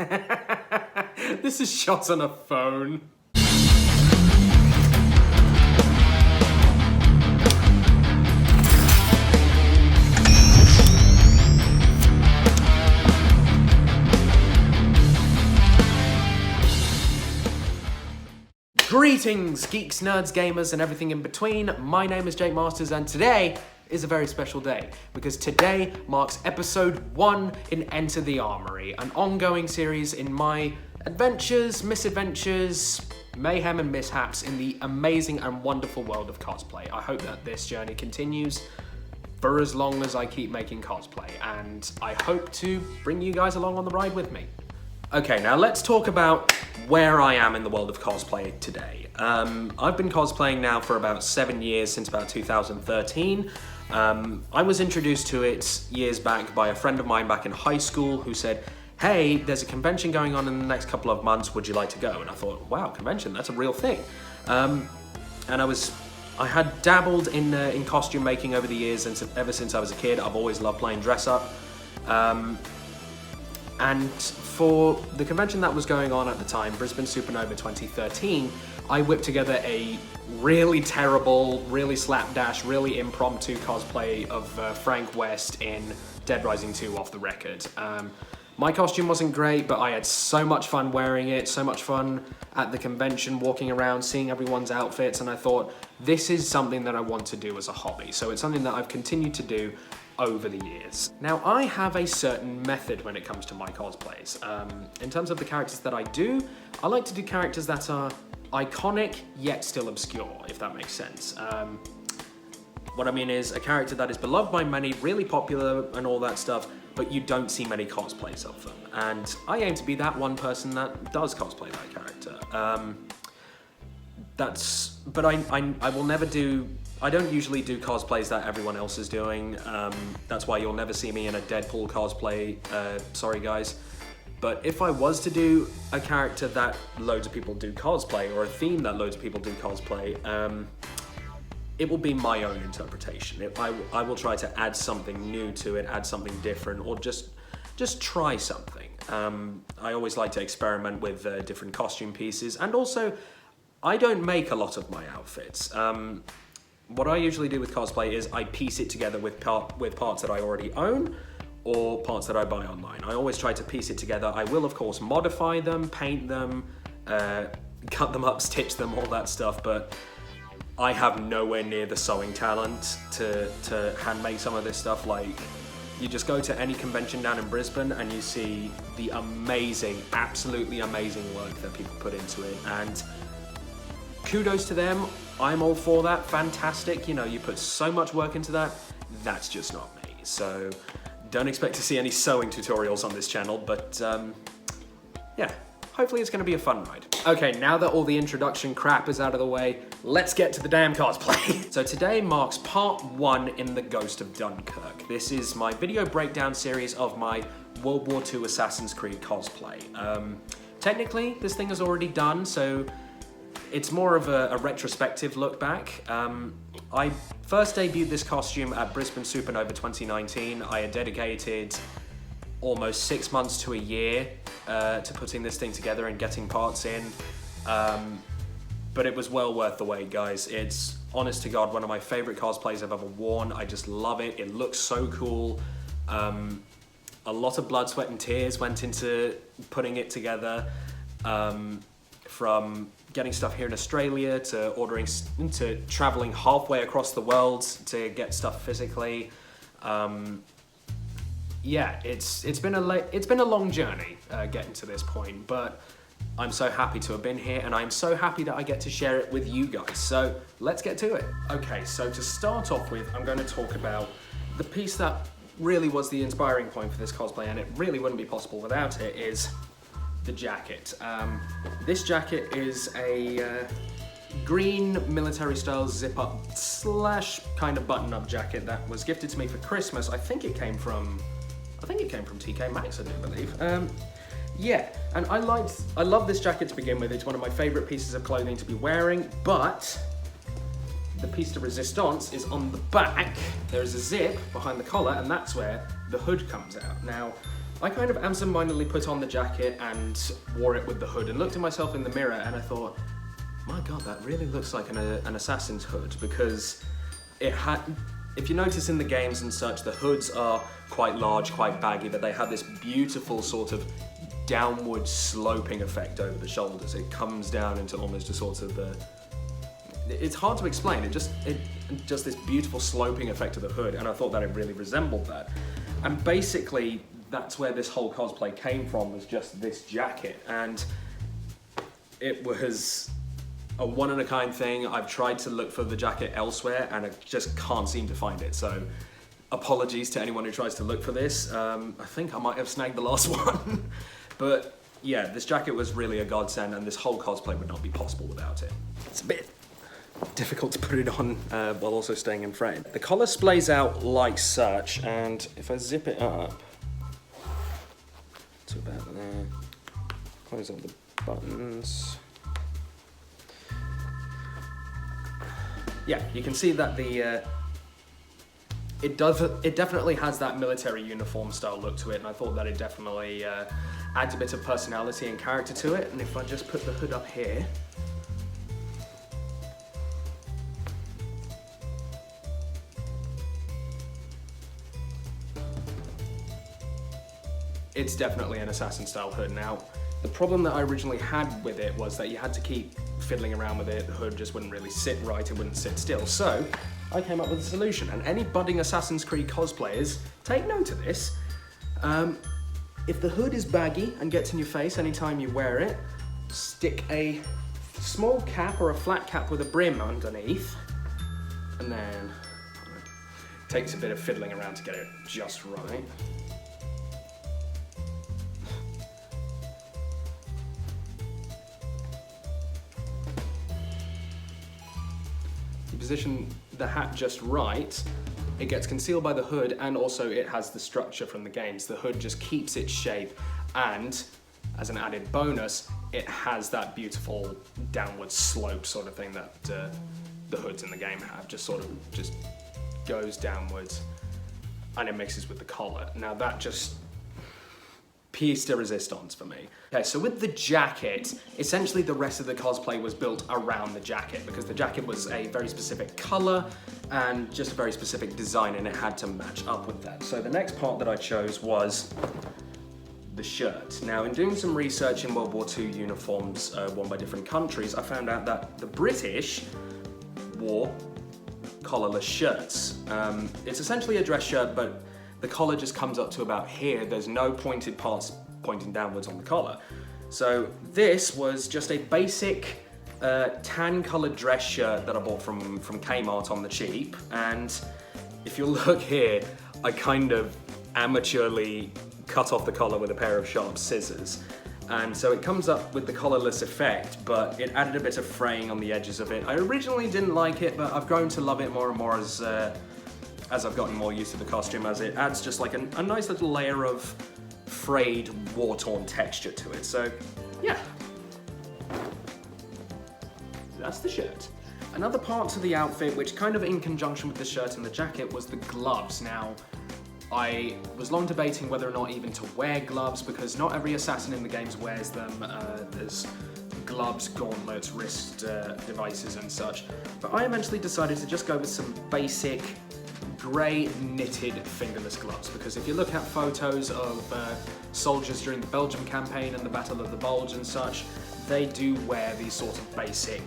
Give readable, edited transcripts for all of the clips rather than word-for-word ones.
This is shot on a phone. Greetings, geeks, nerds, gamers, and everything in between. My name is Jake Masters, and today is a very special day because today marks episode 1 in Enter the Armory, an ongoing series in my adventures, misadventures, mayhem, and mishaps in the amazing and wonderful world of cosplay. I hope that this journey continues for as long as I keep making cosplay, and I hope to bring you guys along on the ride with me. Okay, now let's talk about where I am in the world of cosplay today. I've been cosplaying now for about 7 years, since about 2013. I was introduced to it years back by a friend of mine back in high school who said, hey, there's a convention going on in the next couple of months, would you like to go? And I thought, wow, convention, that's a real thing. And I had dabbled in costume making over the years, and ever since I was a kid, I've always loved playing dress up. And for the convention that was going on at the time, Brisbane Supernova 2013, I whipped together a really terrible, really slapdash, really impromptu cosplay of Frank West in Dead Rising 2 Off the Record. My costume wasn't great, but I had so much fun wearing it, so much fun at the convention, walking around, seeing everyone's outfits, and I thought, this is something that I want to do as a hobby. So it's something that I've continued to do over the years. Now, I have a certain method when it comes to my cosplays. In terms of the characters that I do, I like to do characters that are iconic yet still obscure, if that makes sense. What I mean is a character that is beloved by many, really popular and all that stuff, but you don't see many cosplays of them. And I aim to be that one person that does cosplay that character. But I will never do, I don't usually do cosplays that everyone else is doing. That's why you'll never see me in a Deadpool cosplay, sorry guys. But if I was to do a character that loads of people do cosplay, or a theme that loads of people do cosplay, it will be my own interpretation. I will try to add something new to it, add something different, or just try something. I always like to experiment with different costume pieces, and also, I don't make a lot of my outfits. What I usually do with cosplay is I piece it together with parts that I already own, or parts that I buy online. I always try to piece it together. I will, of course, modify them, paint them, cut them up, stitch them, all that stuff, but I have nowhere near the sewing talent to hand make some of this stuff. Like, you just go to any convention down in Brisbane and you see the amazing, absolutely amazing work that people put into it, and kudos to them. I'm all for that, fantastic. You know, you put so much work into that. That's just not me. So don't expect to see any sewing tutorials on this channel, but yeah, hopefully it's gonna be a fun ride. Okay, now that all the introduction crap is out of the way, let's get to the damn cosplay. So today marks part 1 in the Ghost of Dunkirk. This is my video breakdown series of my World War II Assassin's Creed cosplay. Technically, this thing is already done, so it's more of a retrospective look back. I first debuted this costume at Brisbane Supernova 2019. I had dedicated almost 6 months to a year to putting this thing together and getting parts in. But it was well worth the wait, guys. It's, honest to God, one of my favorite cosplays I've ever worn. I just love it. It looks so cool. A lot of blood, sweat, and tears went into putting it together. From getting stuff here in Australia to traveling halfway across the world to get stuff physically. Yeah, it's been a long journey getting to this point, but I'm so happy to have been here, and I'm so happy that I get to share it with you guys. So let's get to it. Okay, so to start off with, I'm going to talk about the piece that really was the inspiring point for this cosplay, and it really wouldn't be possible without it, is the jacket. This jacket is a green military style zip up / kind of button up jacket that was gifted to me for Christmas. I think it came from TK Maxx, I do believe. Yeah, and I love this jacket to begin with. It's one of my favorite pieces of clothing to be wearing, but the piece de resistance is on the back. There's a zip behind the collar, and that's where the hood comes out. Now, I kind of absentmindedly put on the jacket and wore it with the hood and looked at myself in the mirror and I thought, my god, that really looks like an assassin's hood, because it had, if you notice in the games and such, the hoods are quite large, quite baggy, but they have this beautiful sort of downward sloping effect over the shoulders. It comes down into almost a sort of it's hard to explain. It just this beautiful sloping effect of the hood, and I thought that it really resembled that. And basically, that's where this whole cosplay came from, was just this jacket, and it was a one-of-a-kind thing. I've tried to look for the jacket elsewhere, and I just can't seem to find it. So, apologies to anyone who tries to look for this. I think I might have snagged the last one, but yeah, this jacket was really a godsend, and this whole cosplay would not be possible without it. It's a bit difficult to put it on while also staying in frame. The collar splays out like such, and if I zip it up to about there, close up the buttons. Yeah, you can see that the it definitely has that military uniform style look to it, and I thought that it definitely adds a bit of personality and character to it. And if I just put the hood up here, it's definitely an assassin style hood. Now, the problem that I originally had with it was that you had to keep fiddling around with it. The hood just wouldn't really sit right, it wouldn't sit still. So I came up with a solution, and any budding Assassin's Creed cosplayers, take note of this. If the hood is baggy and gets in your face anytime you wear it, stick a small cap or a flat cap with a brim underneath, and then it takes a bit of fiddling around to get it just right. Position the hat just right, it gets concealed by the hood, and also it has the structure from the games. The hood just keeps its shape, and as an added bonus, it has that beautiful downward slope sort of thing that the hoods in the game have. Just goes downwards, and it mixes with the collar. Now that just piece de resistance for me. Okay, so with the jacket, essentially the rest of the cosplay was built around the jacket, because the jacket was a very specific color and just a very specific design, and it had to match up with that. So the next part that I chose was the shirt. Now, in doing some research in World War II uniforms worn by different countries, I found out that the British wore collarless shirts. It's essentially a dress shirt, but the collar just comes up to about here. There's no pointed parts pointing downwards on the collar. So this was just a basic tan colored dress shirt that I bought from Kmart on the cheap. And if you look here, I kind of amateurly cut off the collar with a pair of sharp scissors. And so it comes up with the collarless effect, but it added a bit of fraying on the edges of it. I originally didn't like it, but I've grown to love it more and more as I've gotten more used to the costume, as it adds just like a nice little layer of frayed, war-torn texture to it. So, yeah. That's the shirt. Another part to the outfit, which kind of in conjunction with the shirt and the jacket, was the gloves. Now, I was long debating whether or not even to wear gloves, because not every assassin in the games wears them. There's gloves, gauntlets, wrist devices and such. But I eventually decided to just go with some basic grey knitted fingerless gloves, because if you look at photos of soldiers during the Belgium campaign and the Battle of the Bulge and such, they do wear these sort of basic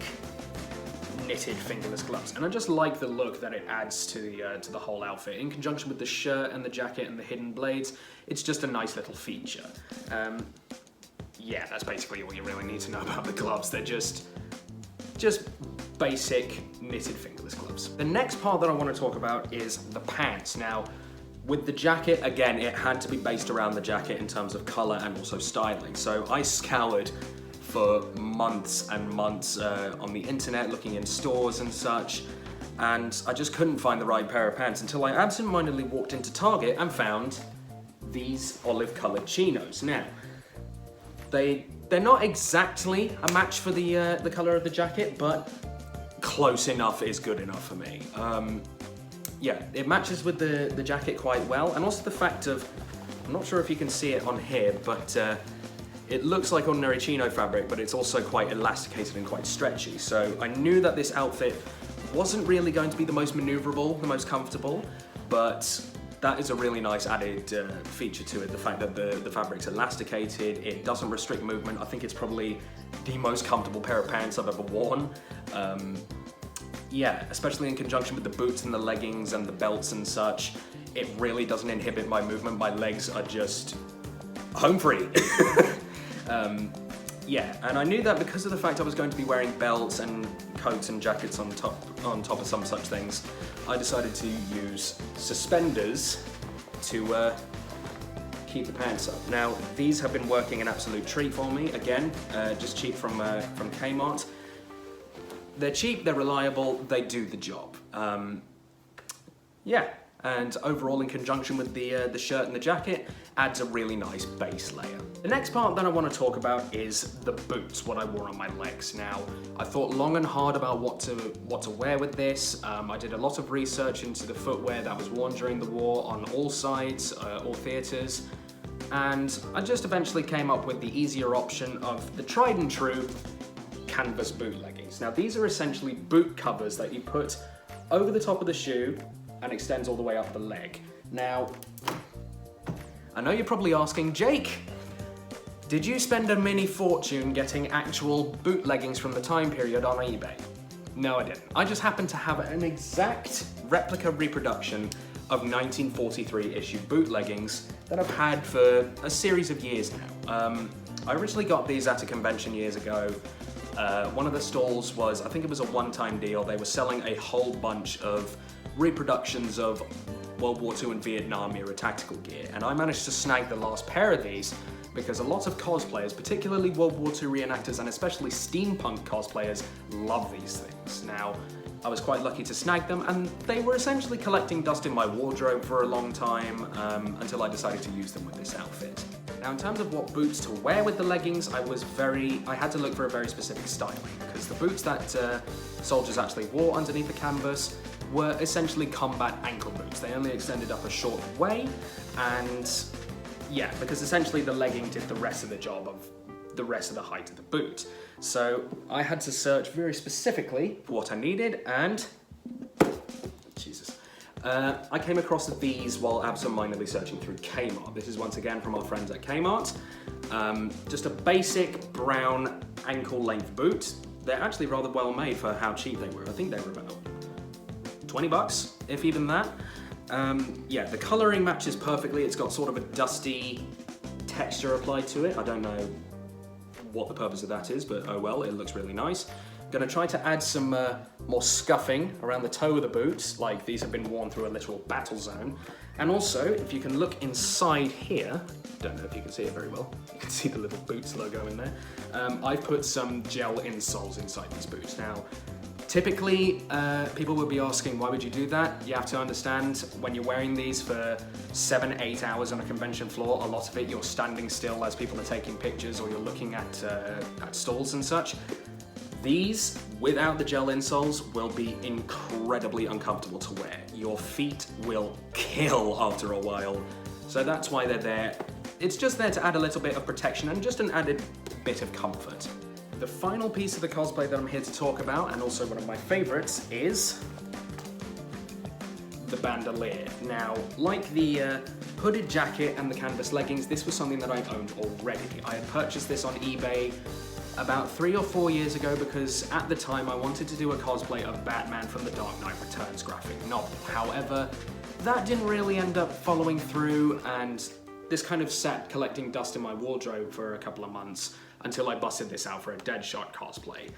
knitted fingerless gloves, and I just like the look that it adds to the whole outfit. In conjunction with the shirt and the jacket and the hidden blades, it's just a nice little feature. Yeah, that's basically all you really need to know about the gloves. They're just basic knitted fingerless gloves. The next part that I want to talk about is the pants. Now, with the jacket, again, it had to be based around the jacket in terms of color and also styling. So I scoured for months and months on the internet, looking in stores and such, and I just couldn't find the right pair of pants until I absentmindedly walked into Target and found these olive-colored chinos. Now, they're not exactly a match for the color of the jacket, but close enough is good enough for me. Yeah, it matches with the jacket quite well, and also the fact of I'm not sure if you can see it on here, but it looks like ordinary chino fabric, but it's also quite elasticated and quite stretchy. So I knew that this outfit wasn't really going to be the most maneuverable, the most comfortable, but that is a really nice added feature to it. The fact that the fabric's elasticated, it doesn't restrict movement. I think it's probably the most comfortable pair of pants I've ever worn. Yeah, especially in conjunction with the boots and the leggings and the belts and such, it really doesn't inhibit my movement. My legs are just home free. Yeah, and I knew that because of the fact I was going to be wearing belts and coats and jackets on top of some such things, I decided to use suspenders to keep the pants up. Now, these have been working an absolute treat for me. Again, just cheap from Kmart. They're cheap, they're reliable, they do the job. Yeah, and overall in conjunction with the shirt and the jacket, adds a really nice base layer. The next part that I want to talk about is the boots, what I wore on my legs. Now, I thought long and hard about what to wear with this. I did a lot of research into the footwear that was worn during the war on all sides, all theatres, and I just eventually came up with the easier option of the tried and true canvas boot leggings. Now, these are essentially boot covers that you put over the top of the shoe and extends all the way up the leg. Now, I know you're probably asking, Jake, did you spend a mini fortune getting actual boot leggings from the time period on eBay? No, I didn't. I just happened to have an exact replica reproduction of 1943 issue boot leggings that I've had for a series of years now. I originally got these at a convention years ago. One of the stalls was, I think it was a one-time deal. They were selling a whole bunch of reproductions of World War II and Vietnam era tactical gear, and I managed to snag the last pair of these because a lot of cosplayers, particularly World War II reenactors and especially steampunk cosplayers, love these things. Now, I was quite lucky to snag them, and they were essentially collecting dust in my wardrobe for a long time until I decided to use them with this outfit. Now, in terms of what boots to wear with the leggings, I had to look for a very specific styling, because the boots that soldiers actually wore underneath the canvas were essentially combat ankle boots. They only extended up a short way, and yeah, because essentially the legging did the rest of the job of the rest of the height of the boot. So I had to search very specifically for what I needed, and Jesus. I came across these while absent-mindedly searching through Kmart. This is once again from our friends at Kmart. Just a basic brown ankle-length boot. They're actually rather well made for how cheap they were. I think they were about 20 bucks, if even that. Yeah, the coloring matches perfectly. It's got sort of a dusty texture applied to it. I don't know what the purpose of that is, but oh well, it looks really nice. Gonna try to add some more scuffing around the toe of the boots, like these have been worn through a literal battle zone. And also, if you can look inside here, don't know if you can see it very well, you can see the little Boots logo in there. I've put some gel insoles inside these boots. Now, typically, people would be asking, why would you do that? You have to understand, when you're wearing these for 7-8 hours on a convention floor, a lot of it you're standing still as people are taking pictures, or you're looking at stalls and such. These, without the gel insoles, will be incredibly uncomfortable to wear. Your feet will kill after a while, so that's why they're there. It's just there to add a little bit of protection and just an added bit of comfort. The final piece of the cosplay that I'm here to talk about, and also one of my favorites, is the bandolier. Now, like the hooded jacket and the canvas leggings, this was something that I owned already. I had purchased this on eBay about 3 or 4 years ago because at the time I wanted to do a cosplay of Batman from the Dark Knight Returns graphic novel. However, that didn't really end up following through, and this kind of sat collecting dust in my wardrobe for a couple of months until I busted this out for a Deadshot cosplay.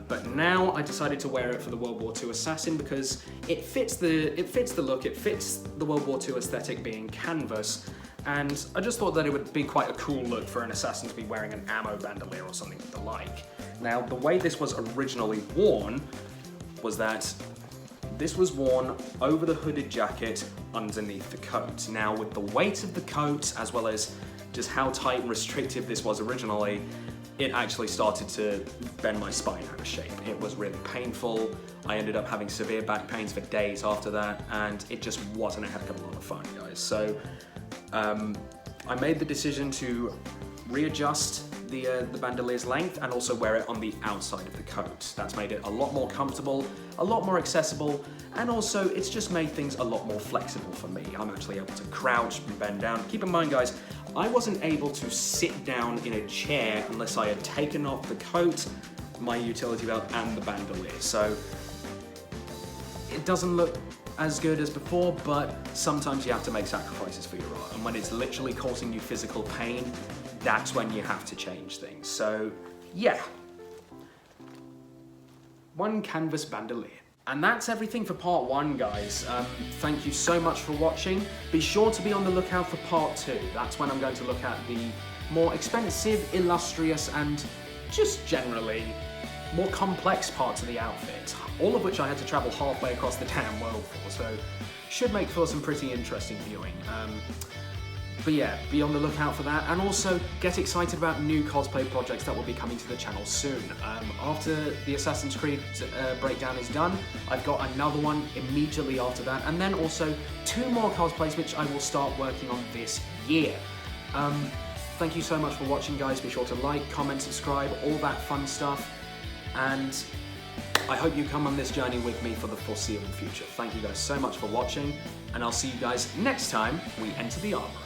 But now I decided to wear it for the World War II assassin because it fits the look, it fits the World War II aesthetic being canvas, and I just thought that it would be quite a cool look for an assassin to be wearing an ammo bandolier or something of the like. Now, the way this was originally worn was that this was worn over the hooded jacket underneath the coat. Now, with the weight of the coat, as well as just how tight and restrictive this was originally, it actually started to bend my spine out of shape. It was really painful. I ended up having severe back pains for days after that, and it just wasn't a heck of a lot of fun, guys. So I made the decision to readjust the bandoleer's length and also wear it on the outside of the coat. That's made it a lot more comfortable, a lot more accessible, and also it's just made things a lot more flexible for me. I'm actually able to crouch and bend down. Keep in mind, guys, I wasn't able to sit down in a chair unless I had taken off the coat, my utility belt, and the bandolier. So it doesn't look as good as before, but sometimes you have to make sacrifices for your art. And when it's literally causing you physical pain, that's when you have to change things. So yeah, one canvas bandolier. And that's everything for part 1, guys. Thank you so much for watching. Be sure to be on the lookout for part 2. That's when I'm going to look at the more expensive, illustrious, and just generally more complex parts of the outfit. All of which I had to travel halfway across the damn world for, so should make for some pretty interesting viewing. But yeah, be on the lookout for that, and also get excited about new cosplay projects that will be coming to the channel soon. After the Assassin's Creed breakdown is done, I've got another one immediately after that, and then also 2 more cosplays which I will start working on this year. Thank you so much for watching, guys. Be sure to like, comment, subscribe, all that fun stuff, and I hope you come on this journey with me for the foreseeable future. Thank you guys so much for watching, and I'll see you guys next time we enter the armory.